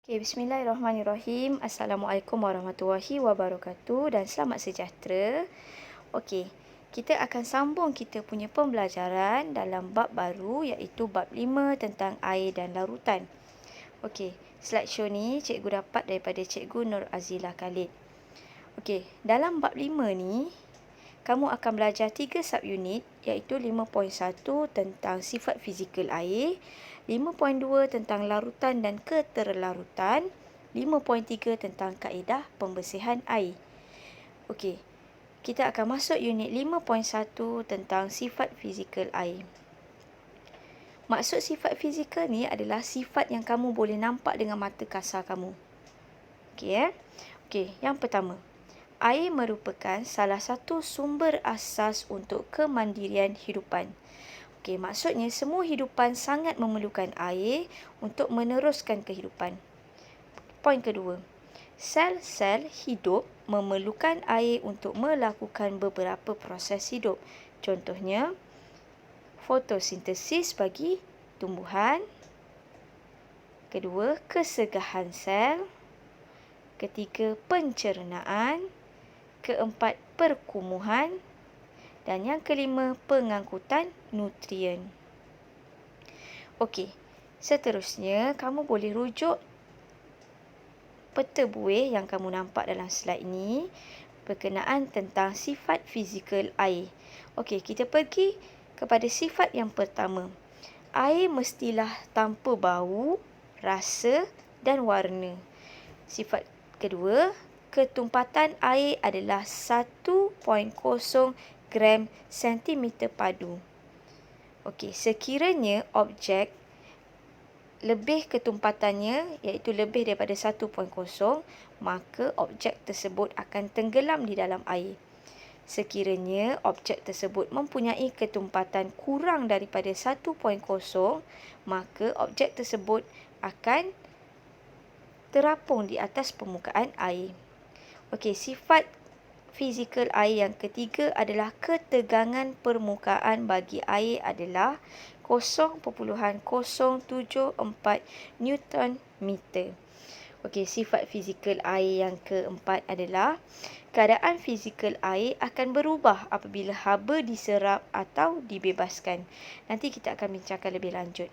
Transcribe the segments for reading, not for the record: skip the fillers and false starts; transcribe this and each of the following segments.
Okay, bismillahirrahmanirrahim. Assalamualaikum warahmatullahi wabarakatuh dan selamat sejahtera. Okey, kita akan sambung kita punya pembelajaran dalam bab baru iaitu bab 5 tentang air dan larutan. Okey, slideshow ni cikgu dapat daripada cikgu Nur Azila Khalid. Okey, dalam bab 5 ni kamu akan belajar 3 subunit iaitu 5.1 tentang sifat fizikal air, 5.2 tentang larutan dan keterlarutan, 5.3 tentang kaedah pembersihan air. Okey, kita akan masuk unit 5.1 tentang sifat fizikal air. Maksud sifat fizikal ni adalah sifat yang kamu boleh nampak dengan mata kasar kamu. Okey, Okey, yang pertama. Air merupakan salah satu sumber asas untuk kemandirian hidupan. Okey, maksudnya semua hidupan sangat memerlukan air untuk meneruskan kehidupan. Poin kedua. Sel-sel hidup memerlukan air untuk melakukan beberapa proses hidup. Contohnya, fotosintesis bagi tumbuhan. Kedua, kesegahan sel. Ketiga, pencernaan. Keempat, perkumuhan. Dan yang kelima, pengangkutan nutrien. Okey, seterusnya kamu boleh rujuk peta buih yang kamu nampak dalam slide ini berkenaan tentang sifat fizikal air. Okey, kita pergi kepada sifat yang pertama. Air mestilah tanpa bau, rasa dan warna. Sifat kedua, ketumpatan air adalah 1.0 gram sentimeter padu. Okey, sekiranya objek lebih ketumpatannya iaitu lebih daripada 1.0, maka objek tersebut akan tenggelam di dalam air. Sekiranya objek tersebut mempunyai ketumpatan kurang daripada 1.0, maka objek tersebut akan terapung di atas permukaan air. Okey, sifat fizikal air yang ketiga adalah ketegangan permukaan bagi air adalah 0.074 Newton meter. Okey, sifat fizikal air yang keempat adalah keadaan fizikal air akan berubah apabila haba diserap atau dibebaskan. Nanti kita akan bincangkan lebih lanjut.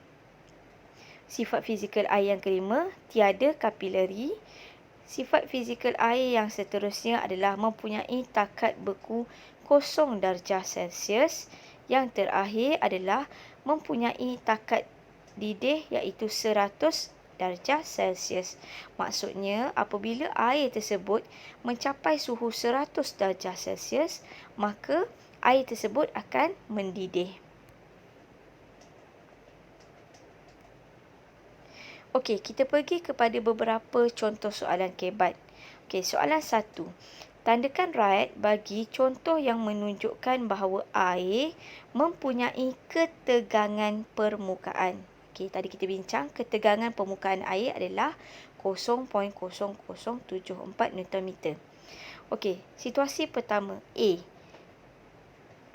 Sifat fizikal air yang kelima, tiada kapilari. Sifat fizikal air yang seterusnya adalah mempunyai takat beku 0 darjah Celsius. Yang terakhir adalah mempunyai takat didih iaitu 100 darjah Celsius. Maksudnya apabila air tersebut mencapai suhu 100 darjah Celsius, maka air tersebut akan mendidih. Okey, kita pergi kepada beberapa contoh soalan kebat. Okey, soalan 1. Tandakan right bagi contoh yang menunjukkan bahawa air mempunyai ketegangan permukaan. Okey, tadi kita bincang ketegangan permukaan air adalah 0.0074 Newton meter. Okey, situasi pertama A.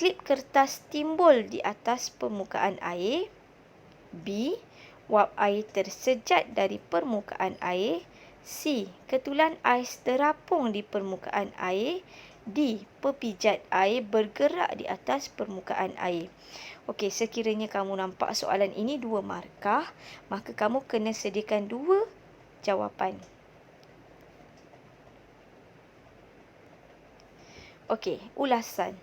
Klip kertas timbul di atas permukaan air. B. Wap air tersejat dari permukaan air. C. Ketulan ais terapung di permukaan air. D. Pepijat air bergerak di atas permukaan air. Okey, sekiranya kamu nampak soalan ini 2 markah, maka kamu kena sediakan 2 jawapan. Okey, ulasan.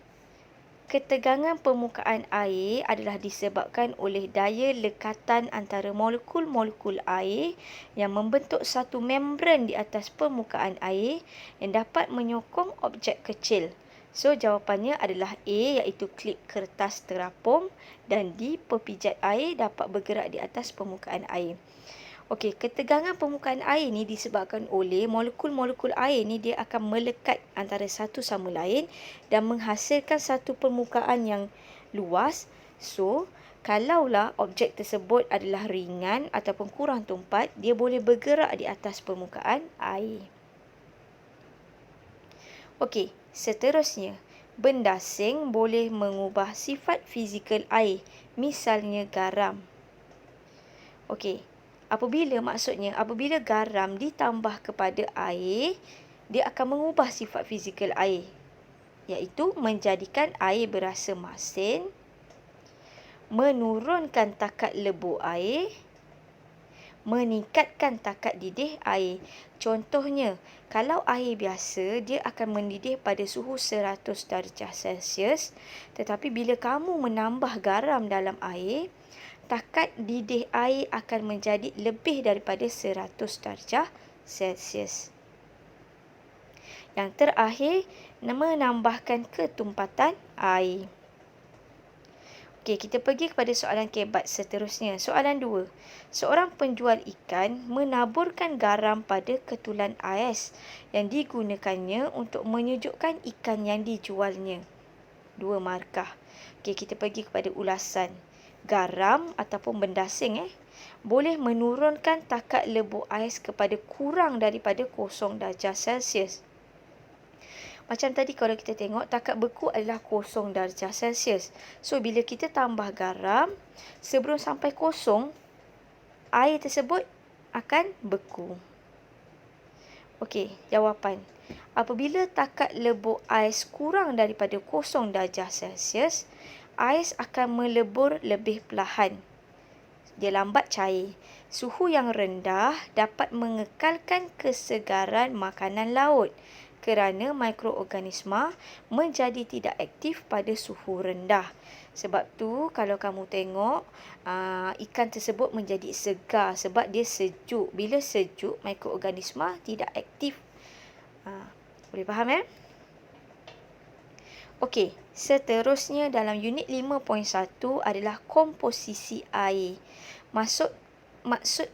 Ketegangan permukaan air adalah disebabkan oleh daya lekatan antara molekul-molekul air yang membentuk satu membran di atas permukaan air yang dapat menyokong objek kecil. So, jawapannya adalah A iaitu klip kertas terapung dan D pepijat air dapat bergerak di atas permukaan air. Okey, ketegangan permukaan air ni disebabkan oleh molekul-molekul air ni dia akan melekat antara satu sama lain dan menghasilkan satu permukaan yang luas. So, kalaulah objek tersebut adalah ringan ataupun kurang tumpat, dia boleh bergerak di atas permukaan air. Okey, seterusnya, benda asing boleh mengubah sifat fizikal air, misalnya garam. Okey, Apabila garam ditambah kepada air, dia akan mengubah sifat fizikal air, iaitu menjadikan air berasa masin, menurunkan takat lebur air, meningkatkan takat didih air. Contohnya, kalau air biasa, dia akan mendidih pada suhu 100 darjah Celsius. Tetapi bila kamu menambah garam dalam air, takat didih air akan menjadi lebih daripada 100 darjah Celsius. Yang terakhir, menambahkan ketumpatan air. Okey, kita pergi kepada soalan kebat seterusnya. Soalan 2. Seorang penjual ikan menaburkan garam pada ketulan ais yang digunakannya untuk menyejukkan ikan yang dijualnya. 2 markah. Okey, kita pergi kepada ulasan. Garam ataupun benda asing boleh menurunkan takat lebur ais kepada kurang daripada 0 darjah Celsius. Macam tadi kalau kita tengok, takat beku adalah 0 darjah Celsius. So, bila kita tambah garam, sebelum sampai 0, air tersebut akan beku. Okey, jawapan. Apabila takat lebur ais kurang daripada 0 darjah Celsius, ais akan melebur lebih perlahan. Dia lambat cair. Suhu yang rendah dapat mengekalkan kesegaran makanan laut kerana mikroorganisma menjadi tidak aktif pada suhu rendah. Sebab tu kalau kamu tengok ikan tersebut menjadi segar sebab dia sejuk. Bila sejuk, mikroorganisma tidak aktif. Boleh faham Okey, seterusnya dalam unit 5.1 adalah komposisi air. Maksud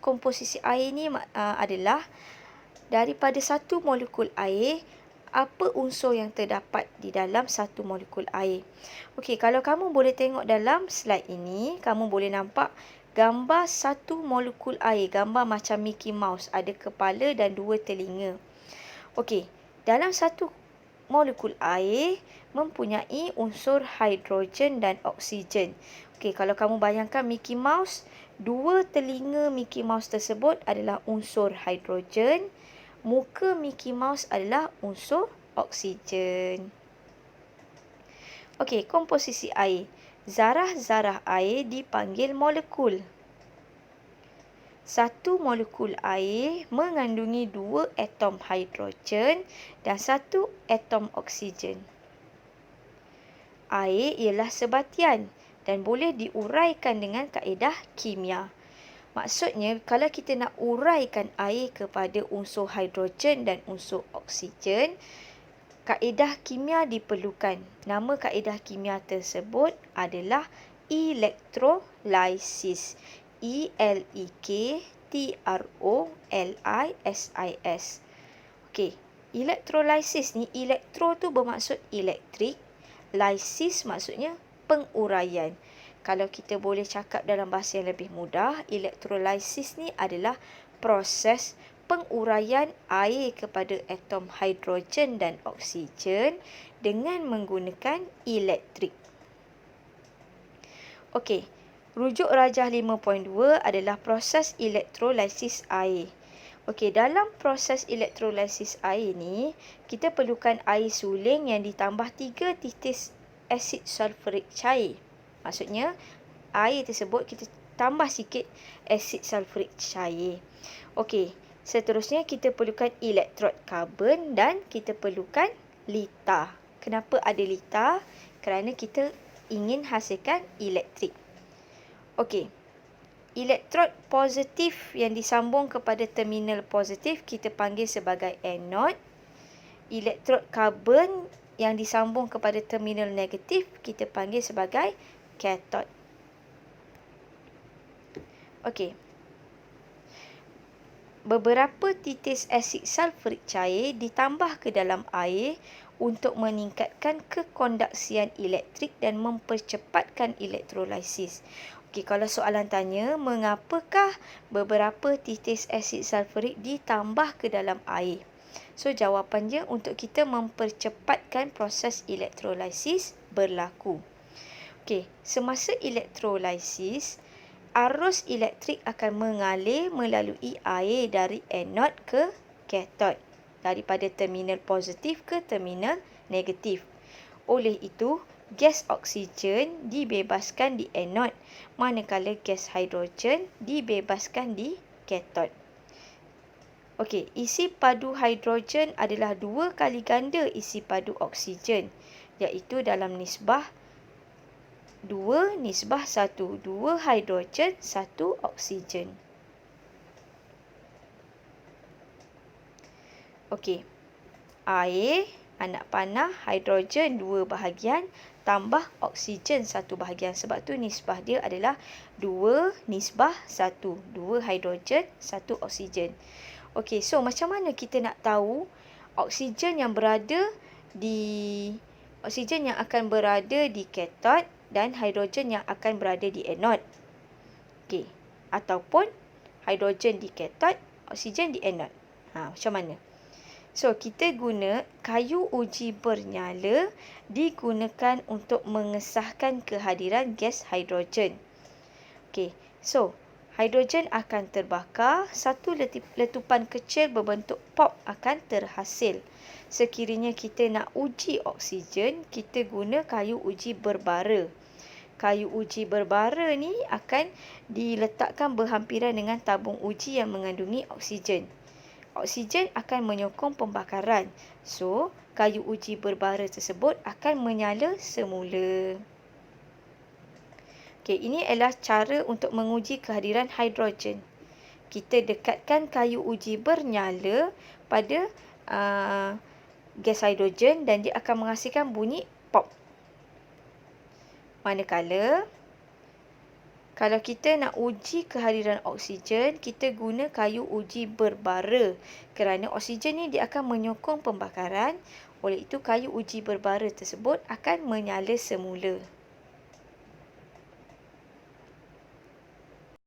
komposisi air ni adalah daripada satu molekul air, apa unsur yang terdapat di dalam satu molekul air. Okey, kalau kamu boleh tengok dalam slide ini, kamu boleh nampak gambar satu molekul air, gambar macam Mickey Mouse, ada kepala dan 2 telinga. Okey, dalam satu molekul air mempunyai unsur hidrogen dan oksigen. Okey, kalau kamu bayangkan Mickey Mouse, 2 telinga Mickey Mouse tersebut adalah unsur hidrogen, muka Mickey Mouse adalah unsur oksigen. Okey, komposisi air. Zarah-zarah air dipanggil molekul. Satu molekul air mengandungi 2 atom hidrogen dan 1 atom oksigen. Air ialah sebatian dan boleh diuraikan dengan kaedah kimia. Maksudnya, kalau kita nak uraikan air kepada unsur hidrogen dan unsur oksigen, kaedah kimia diperlukan. Nama kaedah kimia tersebut adalah elektrolisis. E-L-E-K-T-R-O-L-I-S-I-S. Okey, elektrolisis ni, elektro tu bermaksud elektrik, lysis maksudnya penguraian. Kalau kita boleh cakap dalam bahasa yang lebih mudah, elektrolisis ni adalah proses penguraian air kepada atom hidrogen dan oksigen dengan menggunakan elektrik. Okey, rujuk rajah 5.2 adalah proses elektrolisis air. Okey, dalam proses elektrolisis air ni, kita perlukan air suling yang ditambah 3 titis asid sulfurik cair. Maksudnya, air tersebut kita tambah sikit asid sulfurik cair. Okey, seterusnya kita perlukan elektrod karbon dan kita perlukan litar. Kenapa ada litar? Kerana kita ingin hasilkan elektrik. Okey, elektrod positif yang disambung kepada terminal positif kita panggil sebagai anode. Elektrod karbon yang disambung kepada terminal negatif kita panggil sebagai kathod. Okey. Beberapa titis asid sulfurik cair ditambah ke dalam air untuk meningkatkan kekondaksian elektrik dan mempercepatkan elektrolisis. Okey, kalau soalan tanya, mengapakah beberapa titis asid sulfurik ditambah ke dalam air? So, jawapannya untuk kita mempercepatkan proses elektrolisis berlaku. Okey, semasa elektrolisis, arus elektrik akan mengalir melalui air dari anod ke kathod, daripada terminal positif ke terminal negatif. Oleh itu, gas oksigen dibebaskan di anod, manakala gas hidrogen dibebaskan di kathod. Okey, isi padu hidrogen adalah 2 kali ganda isi padu oksigen, iaitu dalam nisbah 2:1. 2 hidrogen, 1 oksigen. Okey. Air, anak panah, hidrogen 2 bahagian tambah oksigen 1 bahagian. Sebab tu nisbah dia adalah 2:1. 2 hidrogen, 1 oksigen. Okey, so macam mana kita nak tahu oksigen yang akan berada di kathod dan hidrogen yang akan berada di anod? Okey, ataupun hidrogen di kathod, oksigen di anod. Macam mana? So, kita guna kayu uji bernyala digunakan untuk mengesahkan kehadiran gas hidrogen. Okey, so hidrogen akan terbakar, satu letupan kecil berbentuk pop akan terhasil. Sekiranya kita nak uji oksigen, kita guna kayu uji berbara. Kayu uji berbara ni akan diletakkan berhampiran dengan tabung uji yang mengandungi oksigen. Oksigen akan menyokong pembakaran. So, kayu uji berbara tersebut akan menyala semula. Okey, ini adalah cara untuk menguji kehadiran hidrogen. Kita dekatkan kayu uji bernyala pada gas hidrogen dan dia akan menghasilkan bunyi pop. Manakala, kalau kita nak uji kehadiran oksigen, kita guna kayu uji berbara. Kerana oksigen ni dia akan menyokong pembakaran, oleh itu kayu uji berbara tersebut akan menyala semula.